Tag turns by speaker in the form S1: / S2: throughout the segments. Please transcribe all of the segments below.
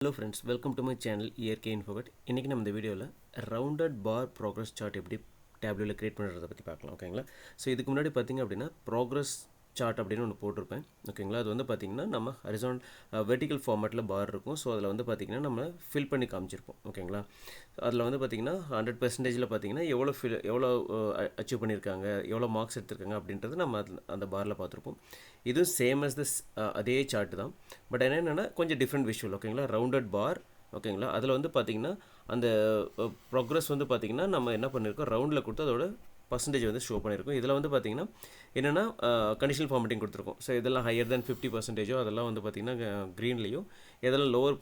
S1: Hello friends, welcome to my channel ERK Infobot. இன்னைக்கு நம்ம இந்த வீடியோவில் ரவுண்டட் பார் ப்ராக்ரஸ் சார்ட் எப்படி டேப்லோவில் கிரியேட் பண்ணுறதை பற்றி பார்க்கலாம். ஓகேங்களா? ஸோ இதுக்கு முன்னாடி பார்த்தீங்க அப்படின்னா ப்ராக்ரஸ் சார்ட் அப்படின்னு ஒன்று போட்டிருப்பேன். ஓகேங்களா? அது வந்து பார்த்திங்கன்னா நம்ம ஹரிசான் வெர்டிக்கல் ஃபார்மேட்டில் பார் இருக்கும். ஸோ அதில் வந்து பார்த்திங்கன்னா நம்ம ஃபில் பண்ணி காமிச்சிருப்போம். ஓகேங்களா? அதில் வந்து பார்த்திங்கன்னா 100%ல் பார்த்திங்கன்னா எவ்வளோ அச்சீவ் பண்ணியிருக்காங்க, எவ்வளோ மார்க்ஸ் எடுத்திருக்காங்க அப்படின்றது நம்ம அந்த பாரில் பார்த்துருப்போம். இதுவும் சேம் அஸ் திஸ் அதே சார்ட் தான். பட் என்னென்னா கொஞ்சம் டிஃப்ரெண்ட் விஷுவல். ஓகேங்களா? ரவுண்டட் பார். ஓகேங்களா? அதில் வந்து பார்த்திங்கன்னா அந்த ப்ராக்ரஸ் வந்து பார்த்திங்கன்னா நம்ம என்ன பண்ணியிருக்கோம், ரவுண்டில் கொடுத்து அதோட பர்சன்டேஜ் வந்து ஷோ பண்ணியிருக்கோம். இதில் வந்து பார்த்திங்கன்னா என்னென்னா கண்டிஷனல் ஃபார்மேட்டிங் கொடுத்துருக்கோம். ஸோ இதெல்லாம் ஹையர் தென் 50% அதெல்லாம் வந்து பார்த்திங்கன்னா க்ரீன்லேயும், எதெல்லாம் லோவர்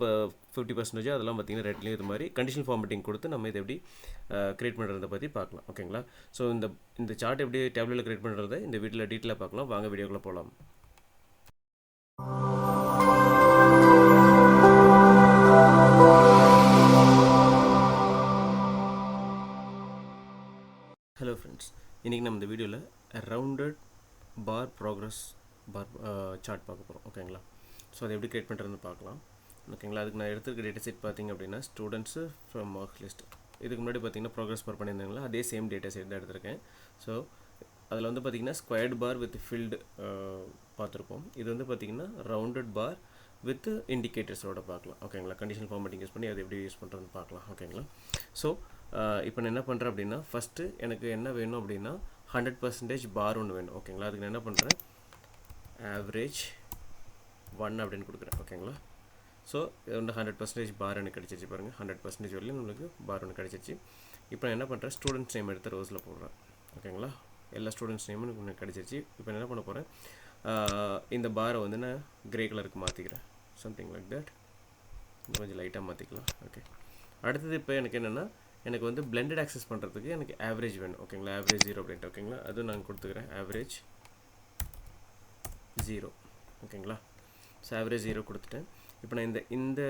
S1: 50% அதெல்லாம் பார்த்திங்கன்னா ரெட்லேயும், இது மாதிரி கண்டிஷனல் ஃபார்மேட்டிங் கொடுத்து நம்ம இதை எப்படி க்ரியேட் பண்ணுறதை பற்றி பார்க்கலாம். ஓகேங்களா? ஸோ இந்த சார்ட் எப்படி டேப்லெட்டில் க்ரியேட் பண்ணுறதை இந்த வீட்டில் டீட்டெயிலாக பார்க்கலாம். வாங்க வீடியோக்குள்ளே போகலாம். ஹலோ ஃப்ரெண்ட்ஸ், இன்றைக்கி நம்ம இந்த வீடியோவில் ரவுண்டட் பார் ப்ராக்ரஸ் பார் சார்ட் பார்க்க போகிறோம். ஓகேங்களா? ஸோ அதை எப்படி க்ரியேட் பண்ணுறதுன்னு பார்க்கலாம். ஓகேங்களா? அதுக்கு நான் எடுத்துருக்க டேட்டா செட் பார்த்திங்க அப்படின்னா ஸ்டூடெண்ட்ஸு ஃப்ரம் மார்க் லிஸ்ட். இதுக்கு முன்னாடி பார்த்திங்கன்னா ப்ராக்ரஸ் பார் பண்ணியிருந்தாங்களா, அதே சேம் டேட்டா செட் தான் எடுத்திருக்கேன். ஸோ அதில் வந்து பார்த்திங்கன்னா ஸ்கொயர்டு பார் வித் ஃபில்டு பார்த்துருப்போம். இது வந்து பார்த்திங்கன்னா ரவுண்டட் பார் வித் இண்டிகேட்டர்ஸோட பார்க்கலாம். ஓகேங்களா? கண்டிஷனல் ஃபார்மேட்டிங் யூஸ் பண்ணி அதை எப்படி யூஸ் பண்ணுறதுன்னு பார்க்கலாம். ஓகேங்களா? ஸோ இப்போ நான் என்ன பண்ணுறேன் அப்படின்னா, ஃபஸ்ட்டு எனக்கு என்ன வேணும் அப்படின்னா 100% பார் ஒன்று வேணும். ஓகேங்களா? அதுக்கு நான் என்ன பண்ணுறேன், ஆவரேஜ் 1 அப்படின்னு கொடுக்குறேன். ஓகேங்களா? ஸோ இது வந்து 100% பார் எனக்கு கிடச்சிச்சு. பாருங்கள், 100% வரலையும் நம்மளுக்கு பார் ஒன்று கிடச்சிச்சு. இப்போ நான் என்ன பண்ணுறேன், ஸ்டூடெண்ட்ஸ் நேம் எடுத்து ரோஸில் போடுறேன். ஓகேங்களா? எல்லா ஸ்டூடெண்ட்ஸ் நேமும் எனக்கு கிடச்சிருச்சு. இப்போ நான் என்ன பண்ண போகிறேன், இந்த பாரை வந்து நான் கிரே கலருக்கு மாற்றிக்கிறேன். Something like that. இன்னும் கொஞ்சம் லைட்டாக மாற்றிக்கலாம். ஓகே. அடுத்தது இப்போ எனக்கு என்னென்னா, எனக்கு வந்து பிளெண்டட் ஆக்சஸ் பண்ணுறதுக்கு எனக்கு ஆவரேஜ் வேணும். ஓகேங்களா? ஆவரேஜ் 0 அப்படின்ட்டு. ஓகேங்களா? அதுவும் நான் கொடுத்துக்கிறேன், ஆவரேஜ் 0. ஓகேங்களா? ஸோ ஆவரேஜ் 0 கொடுத்துட்டேன். இப்போ நான் இந்த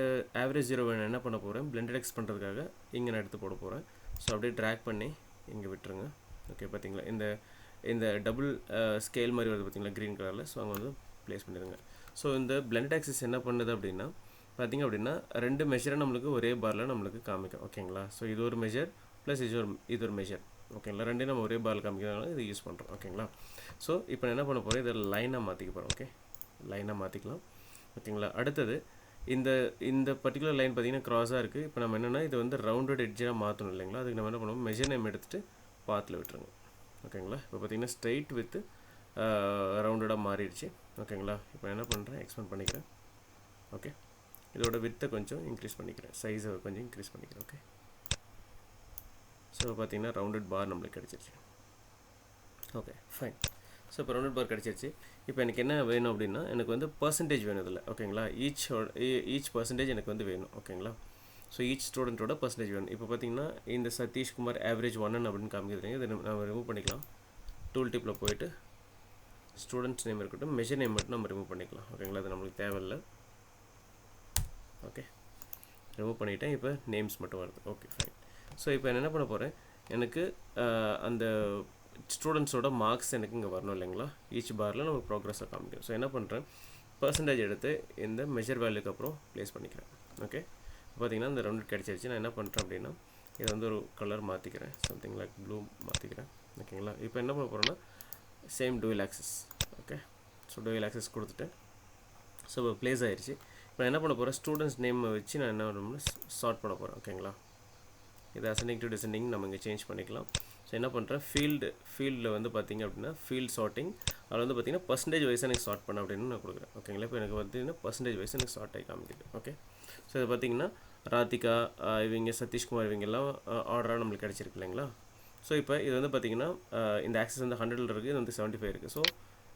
S1: ஆவரேஜ் 0 வேணும் என்ன பண்ண போகிறேன், பிளெண்டட் ஆக்சஸ் பண்ணுறதுக்காக இங்கே நான் எடுத்து போட போகிறேன். ஸோ அப்படியே ட்ராக் பண்ணி இங்கே விட்டுருங்க. ஓகே, பார்த்தீங்களா? இந்த டபுள் ஸ்கேல் மாதிரி வருது பார்த்தீங்களா, க்ரீன் கலரில். ஸோ அங்கே வந்து ப்ளேஸ் பண்ணிடுங்க. ஸோ இந்த பிளெண்டட் ஆக்சஸ் என்ன பண்ணுது அப்படின்னா பார்த்திங்க அப்படின்னா 2 மெஷரை நம்மளுக்கு ஒரே பாரில் நம்மளுக்கு காமிக்கும். ஓகேங்களா? ஸோ இது ஒரு மெஷர் ப்ளஸ் இது ஒரு மெஷர். ஓகேங்களா? ரெண்டையும் நம்ம ஒரே பாரில் காமிக்கிறதுனால இது யூஸ் பண்ணுறோம். ஓகேங்களா? ஸோ இப்போ நான் என்ன பண்ண போகிறேன், இதை லைனாக மாற்றிக்க போகிறேன். ஓகே, லைனாக மாற்றிக்கலாம். ஓகேங்களா? அடுத்தது இந்த பர்டிகுலர் லைன் பார்த்திங்கன்னா க்ராஸாக இருக்குது. இப்போ நம்ம என்னென்னா இது வந்து ரவுண்டட் எட்ஜாக மாற்றணும் இல்லைங்களா? அதுக்கு நம்ம என்ன பண்ணுவோம், மெஷர் நேம் எடுத்துகிட்டு பாத்தில் விட்டுருங்க. ஓகேங்களா? இப்போ பார்த்திங்கன்னா ஸ்ட்ரைட் வித் ரவுண்டடாக மாறிடுச்சு. ஓகேங்களா? இப்போ என்ன பண்ணுறேன், எக்ஸ்பேண்ட் பண்ணிக்கிறேன். ஓகே, இதோட வித்தை கொஞ்சம் இன்க்ரீஸ் பண்ணிக்கிறேன், சைஸை கொஞ்சம் இன்க்ரீஸ் பண்ணிக்கிறேன். ஓகே, ஸோ பார்த்தீங்கன்னா ரவுண்டட் பார் நம்மளுக்கு கிடச்சிருச்சு. Okay, fine. ஸோ இப்போ ரவுண்டட் பார் கிடச்சிருச்சு. இப்போ எனக்கு என்ன வேணும் அப்படின்னா, எனக்கு வந்து பர்சன்டேஜ் வேணும் இதில். ஓகேங்களா? ஈச் பர்சன்டேஜ் எனக்கு வந்து வேணும். ஓகேங்களா? ஸோ ஈச் ஸ்டூடெண்ட்டோட பர்சன்டேஜ் வேணும். இப்போ பார்த்தீங்கன்னா இந்த சதீஷ்குமார் ஆவரேஜ் 1 அப்படின்னு காமிக்கிறீங்க. இதை நம்ம ரிமூவ் பண்ணிக்கலாம். டூல் டிப்பில் போயிட்டு ஸ்டூடெண்ட்ஸ் நேம் இருக்கட்டும், மெஷர் நேம் மட்டும் நம்ம ரிமூவ் பண்ணிக்கலாம். ஓகேங்களா? அது நம்மளுக்கு தேவையில்லை. ஓகே, ரிமூவ் பண்ணிவிட்டேன். இப்போ நேம்ஸ் மட்டும் வருது. Okay, fine. ஸோ இப்போ என்ன பண்ண போகிறேன், எனக்கு அந்த ஸ்டூடெண்ட்ஸோட மார்க்ஸ் எனக்கு இங்கே வரணும் இல்லைங்களா? ஈச் பாரில் நம்ம ப்ராக்ரஸை காமிக்கும். ஸோ என்ன பண்ணுறேன், பர்சன்டேஜ் எடுத்து இந்த மெஷர் வேல்யூக்கு அப்புறம் ப்ளேஸ் பண்ணிக்கிறேன். ஓகே, பார்த்தீங்கன்னா இந்த ரவுண்ட் கிடச்சிருச்சு. நான் என்ன பண்ணுறேன் அப்படின்னா, இதை வந்து ஒரு கலர் மாற்றிக்கிறேன், சம்திங் லைக் ப்ளூ மாற்றிக்கிறேன். ஓகேங்களா? இப்போ என்ன பண்ண போகிறேன்னா, same dual access. Okay, so dual access கொடுத்துட்டு ஸோ இப்போ ப்ளேஸ் ஆகிடுச்சு. இப்போ என்ன பண்ண போகிறேன், ஸ்டூடெண்ட்ஸ் நேம் வச்சு நான் என்ன பண்ணணும்னா சார்ட் பண்ண போகிறேன். ஓகேங்களா? இது அசெண்டிங் டு டிசெண்டிங் நம்ம இங்கே சேஞ்ச் பண்ணிக்கலாம். ஸோ என்ன பண்ணுறேன், ஃபீல்டில் வந்து பார்த்திங்க அப்படின்னா ஃபீல்ட் சார்ட்டிங், அதில் வந்து பார்த்திங்கன்னா பர்சன்டேஜ் வைஸ் எனக்கு சார்ட் பண்ண அப்படின்னு நான் கொடுக்குறேன். ஓகேங்களா? இப்போ எனக்கு பார்த்திங்கன்னா பர்சன்டேஜ் வைஸ் எனக்கு சார்ட் ஆகி காமிக்குது. ஓகே, ஸோ இது பார்த்திங்கன்னா ராதிகா, இவங்க சதீஷ்குமார், இவங்கெல்லாம் ஆர்டராக நம்மளுக்கு கிடச்சிருக்கு இல்லைங்களா? ஸோ இப்போ இது வந்து பார்த்திங்கன்னா இந்த ஆக்சஸ் வந்து 100 இருக்குது, இது வந்து 75 இருக்குது. ஸோ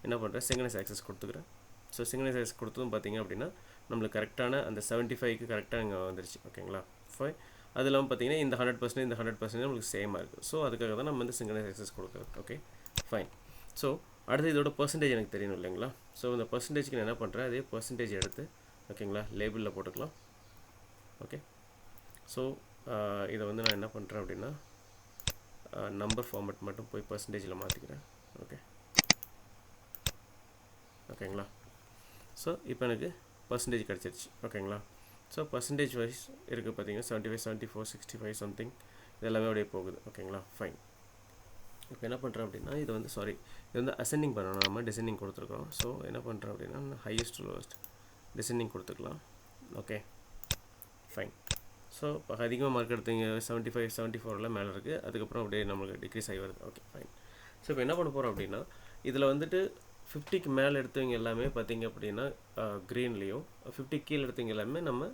S1: என்ன பண்ணுறேன், சிங்கனைஸ் ஆக்சஸ் கொடுத்துக்கிறேன். ஸோ சிங்கனைஸ் ஆக்சஸ் கொடுத்ததும் பார்த்திங்க அப்படின்னா நம்மளுக்கு கரெக்டான அந்த 75க்கு கரெக்டாக இங்கே வந்துருச்சு. ஓகேங்களா? ஃபைன். அது இல்லாமல் பார்த்தீங்கன்னா இந்த 100% இந்த 100% நம்மளுக்கு சேமாக இருக்குது. ஸோ அதுக்காக தான் நம்ம வந்து சிங்கனைஸ் ஆக்சஸ் கொடுக்குறது. Okay, fine. ஸோ அடுத்து இதோட பர்சன்டேஜ் எனக்கு தெரியணும் இல்லைங்களா? ஸோ இந்த பர்சன்டேஜ்க்கு நான் என்ன பண்ணுறேன், அதே பர்சன்டேஜ் எடுத்து ஓகேங்களா லேபிளில் போட்டுக்கலாம். ஓகே, ஸோ இதை வந்து நான் என்ன பண்ணுறேன் அப்படின்னா நம்பர் ஃபார்மேட் மட்டும் போய் பர்சன்டேஜில் மாற்றிக்கிறேன். ஓகே, ஓகேங்களா? ஸோ இப்போ எனக்கு பர்சன்டேஜ் கிடச்சிருச்சு. ஓகேங்களா? ஸோ பர்சன்டேஜ் வைஸ் இருக்குது பார்த்தீங்கன்னா 75 74 65 சம்திங் இது எல்லாமே அப்படியே போகுது. ஓகேங்களா, ஃபைன். இப்போ என்ன பண்ணுறேன் அப்படின்னா இது வந்து இது வந்து அசெண்டிங் பண்ணணும், நம்ம டிசெண்டிங் கொடுத்துருக்கோம். ஸோ என்ன பண்ணுறேன் அப்படின்னா ஹையஸ்ட் டு லோவஸ்ட் டிசெண்டிங் கொடுத்துக்கலாம். Okay, fine. ஸோ இப்போ அதிகமாக மார்க் எடுத்தீங்க 75 74 மேலே இருக்குது, அதுக்கப்புறம் அப்படியே நம்மளுக்கு டிக்ரீஸ் ஆகி வருது. Okay, fine. ஸோ இப்போ என்ன பண்ண போகிறோம் அப்படின்னா இதில் வந்துட்டு 50க்கு மேலே எடுத்தவங்க எல்லாமே பார்த்திங்க அப்படின்னா க்ரீன்லேயும், 50 கீழே எடுத்தவங்க எல்லாமே நம்ம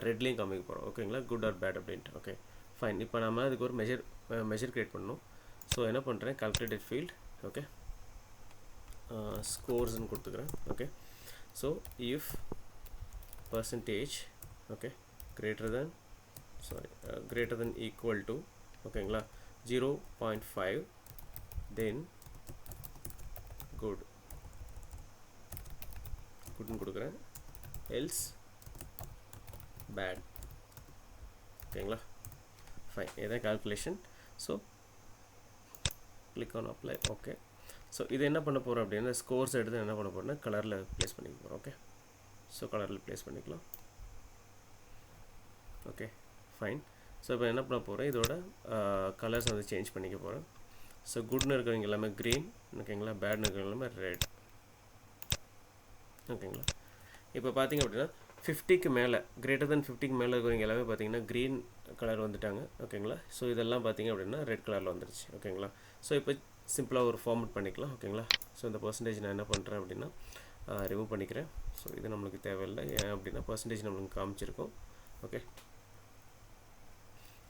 S1: ரெட்லேயும் காமிக்க போகிறோம். ஓகேங்களா, குட் ஆர் பேட் அப்படின்ட்டு. Okay, fine. இப்போ நம்ம அதுக்கு ஒரு மெஷர் க்ரியேட் பண்ணணும். ஸோ என்ன பண்ணுறேன், கால்குலேட்டட் ஃபீல்ட். ஓகே, ஸ்கோர்ஸ்ன்னு கொடுத்துக்கிறேன். Okay, so if percentage okay greater than equal to ஓகேங்களா 0.5 then குட்னு கொடுக்குறேன், else bad. ஓகேங்களா, ஃபைன். இதான் calculation. So click on apply. Okay, so இது என்ன பண்ண போகிறோம் அப்படின்னா ஸ்கோர்ஸ் எடுத்து என்ன பண்ண போகிறோம்னா கலரில் ப்ளேஸ் பண்ணிக்க போகிறோம். ஓகே, ஸோ கலரில் ப்ளேஸ் பண்ணிக்கலாம். Okay, fine. ஸோ இப்போ என்ன பண்ண போகிறேன், இதோட கலர்ஸ் வந்து சேஞ்ச் பண்ணிக்க போகிறேன். ஸோ குட்னு இருக்கிறவங்க எல்லாமே க்ரீன், ஓகேங்களா, பேட்னு இருக்கிறவங்க எல்லாமே ரெட். ஓகேங்களா, இப்போ பார்த்தீங்க அப்படின்னா 50க்கு மேலே greater than 50க்கு மேலே இருக்கிறவங்க எல்லாமே பார்த்தீங்கன்னா க்ரீன் கலர் வந்துட்டாங்க. ஓகேங்களா, ஸோ இதெல்லாம் பார்த்தீங்க அப்படின்னா ரெட் கலரில் வந்துருச்சு. ஓகேங்களா, ஸோ இப்போ சிம்பிளாக ஒரு ஃபார்மேட் பண்ணிக்கலாம். ஓகேங்களா, ஸோ இந்த பர்சன்டேஜ் நான் என்ன பண்ணுறேன் அப்படின்னா ரிமூவ் பண்ணிக்கிறேன். ஸோ இது நம்மளுக்கு தேவையில்லை, ஏன் அப்படின்னா பர்சன்டேஜ் நம்மளுக்கு காமிச்சிருக்கோம். Okay,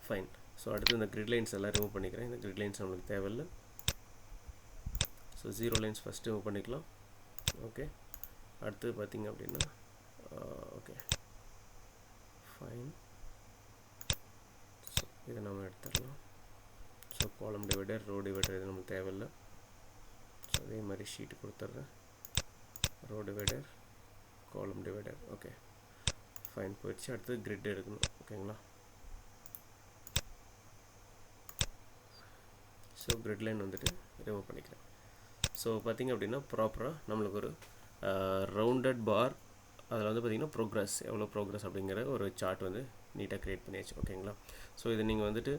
S1: fine. ஸோ அடுத்து இந்த கிரிட் லைன்ஸ் எல்லாம் ரிமூவ் பண்ணிக்கிறேன். இந்த கிரிட் லைன்ஸ் நம்மளுக்கு தேவையில்லை. ஸோ 0 லைன்ஸ் ஃபஸ்ட்டு ரிமூவ் பண்ணிக்கலாம். ஓகே, அடுத்து பார்த்திங்க அப்படின்னா ஓகே, ஃபைன். ஸோ இதை நம்ம எடுத்துடலாம். ஸோ காலம் டிவைடர், ரோ டிவைடர் இது நமக்கு தேவையில்லை. ஸோ அதே மாதிரி ஷீட்டு கொடுத்துட்றேன், ரோ டிவைடர், காலம் டிவைடர். ஓகே, ஃபைன், போயிடுச்சு. அடுத்து கிரிட் எடுக்கணும். ஓகேங்களா, ஸோ கிரிட் லைன் வந்துட்டு ரிமூவ் பண்ணிக்கிறேன். ஸோ பார்த்திங்க அப்படின்னா ப்ராப்பராக நம்மளுக்கு ஒரு ரவுண்டட் பார், அதில் வந்து பார்த்திங்கன்னா ப்ரோக்ரஸ், எவ்வளோ ப்ரோக்ரஸ் அப்படிங்கிற ஒரு சார்ட் வந்து நீட்டாக க்ரியேட் பண்ணியாச்சு. ஓகேங்களா, ஸோ இது நீங்கள் வந்துட்டு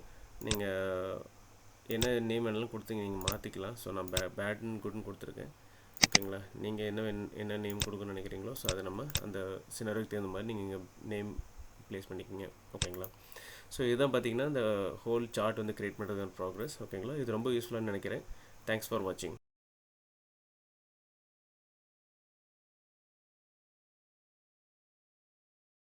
S1: நீங்கள் என்ன நேம் வேணாலும் கொடுத்தீங்க, நீங்கள் மாற்றிக்கலாம். ஸோ நான் பேட்னு குட்னு கொடுத்துருக்கேன். ஓகேங்களா, நீங்கள் என்ன நேம் கொடுக்கணும்னு நினைக்கிறீங்களோ ஸோ அதை நம்ம அந்த சினரியோக்கு தகுந்த மாதிரி நீங்கள் நேம் ப்ளேஸ் பண்ணிக்கிங்க. ஓகேங்களா, ஸோ இதுதான் பார்த்தீங்கன்னா இந்த ஹோல் சார்ட் வந்து க்ரியேட் பண்ணுறதுக்கான ப்ராக்ரஸ். ஓகேங்களா, இது ரொம்ப யூஸ்ஃபுல்லாக நினைக்கிறேன். தேங்க்ஸ் ஃபார் வாட்சிங்.